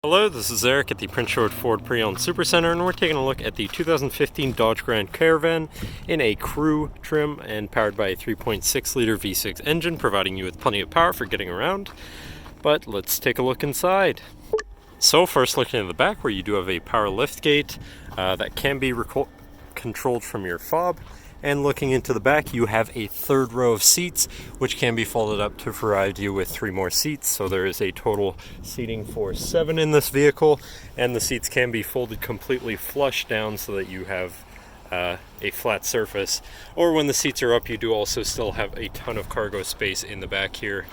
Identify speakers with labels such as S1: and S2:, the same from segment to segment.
S1: Hello, this is Eric at the Prince George Ford Pre-Owned Supercentre, and we're taking a look at the 2015 Dodge Grand Caravan in a crew trim and powered by a 3.6 liter V6 engine, providing you with plenty of power for getting around. But let's take a look inside. So first, looking at the back, where you do have a power lift gate that can be controlled from your fob. And looking into the back, you have a third row of seats, which can be folded up to provide you with 3 more seats. So there is a total seating for 7 in this vehicle, and the seats can be folded completely flush down so that you have a flat surface. Or when the seats are up, you do also still have a ton of cargo space in the back here.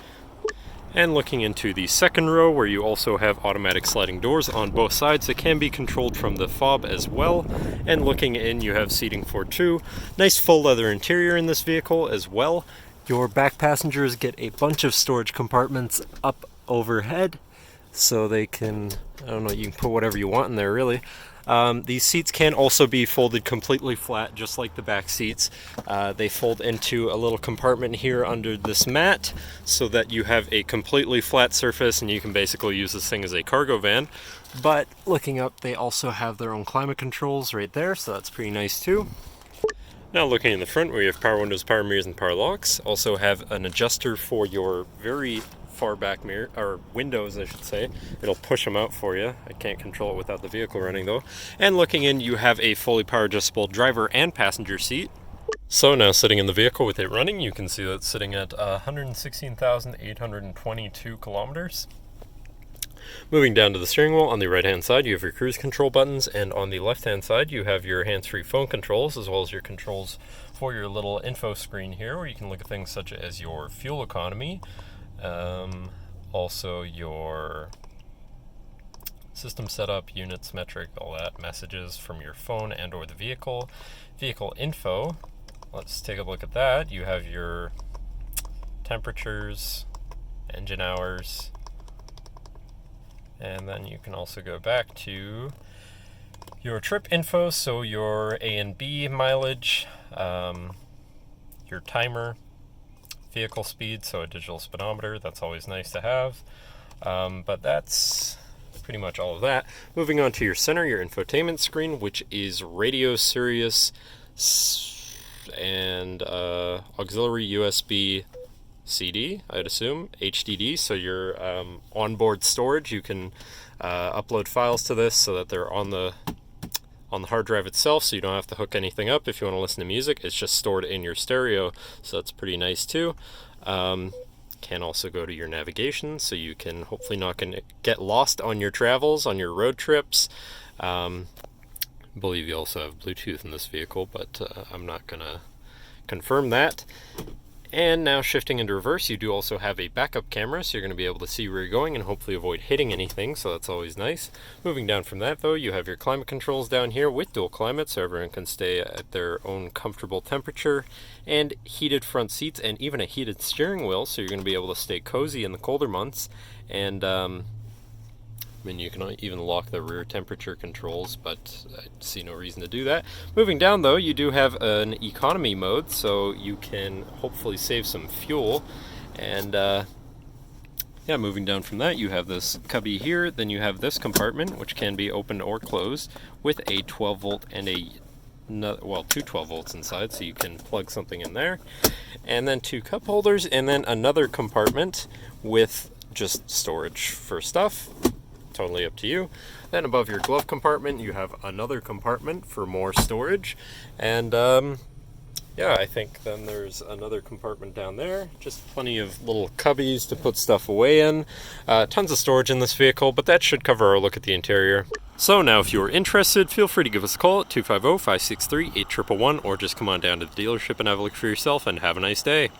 S1: And looking into the second row, where you also have automatic sliding doors on both sides that can be controlled from the fob as well. And looking in, you have seating for 2. Nice full leather interior in this vehicle as well. Your back passengers get a bunch of storage compartments up overhead, so they can, I don't know, you can put whatever you want in there really. These seats can also be folded completely flat, just like the back seats. They fold into a little compartment here under this mat so that you have a completely flat surface and you can basically use this thing as a cargo van. But looking up, they also have their own climate controls right there, so that's pretty nice too. Now looking in the front, where you have power windows, power mirrors, and power locks. Also have an adjuster for your very far back mirror, or windows I should say. It'll push them out for you. I can't control it without the vehicle running though. And looking in, you have a fully power adjustable driver and passenger seat. So now sitting in the vehicle with it running, you can see that it's sitting at 116,822 kilometers. Moving down to the steering wheel, on the right hand side you have your cruise control buttons, and on the left hand side you have your hands-free phone controls, as well as your controls for your little info screen here, where you can look at things such as your fuel economy, also your system setup, units, metric, all that, messages from your phone and or the vehicle info. Let's take a look at that. You have your temperatures, engine hours, and then you can also go back to your trip info, so your A and B mileage, your timer, vehicle speed, so a digital speedometer, that's always nice to have. But that's pretty much all of that. Moving on to your center, your infotainment screen, which is radio, Sirius, and auxiliary USB CD, I'd assume, HDD, so your onboard storage. You can upload files to this so that they're on the hard drive itself, so you don't have to hook anything up. If you want to listen to music, it's just stored in your stereo, so that's pretty nice too. Can also go to your navigation, so you can hopefully not going to get lost on your travels, on your road trips. I believe you also have Bluetooth in this vehicle, but I'm not going to confirm that. And now shifting into reverse, you do also have a backup camera, so you're going to be able to see where you're going and hopefully avoid hitting anything, so that's always nice. Moving down from that though, you have your climate controls down here with dual climate, so everyone can stay at their own comfortable temperature, and heated front seats and even a heated steering wheel, so you're going to be able to stay cozy in the colder months. And I mean, you can even lock the rear temperature controls, but I see no reason to do that. Moving down though, you do have an economy mode, so you can hopefully save some fuel. And yeah, moving down from that, you have this cubby here, then you have this compartment, which can be opened or closed with a 12 volt and two 12 volts inside, so you can plug something in there. And then 2 cup holders, and then another compartment with just storage for stuff. Totally up to you. Then above your glove compartment, you have another compartment for more storage. And yeah, I think then there's another compartment down there. Just plenty of little cubbies to put stuff away in. Tons of storage in this vehicle, but that should cover our look at the interior. So now if you're interested, feel free to give us a call at 250-563-8111, or just come on down to the dealership and have a look for yourself, and have a nice day.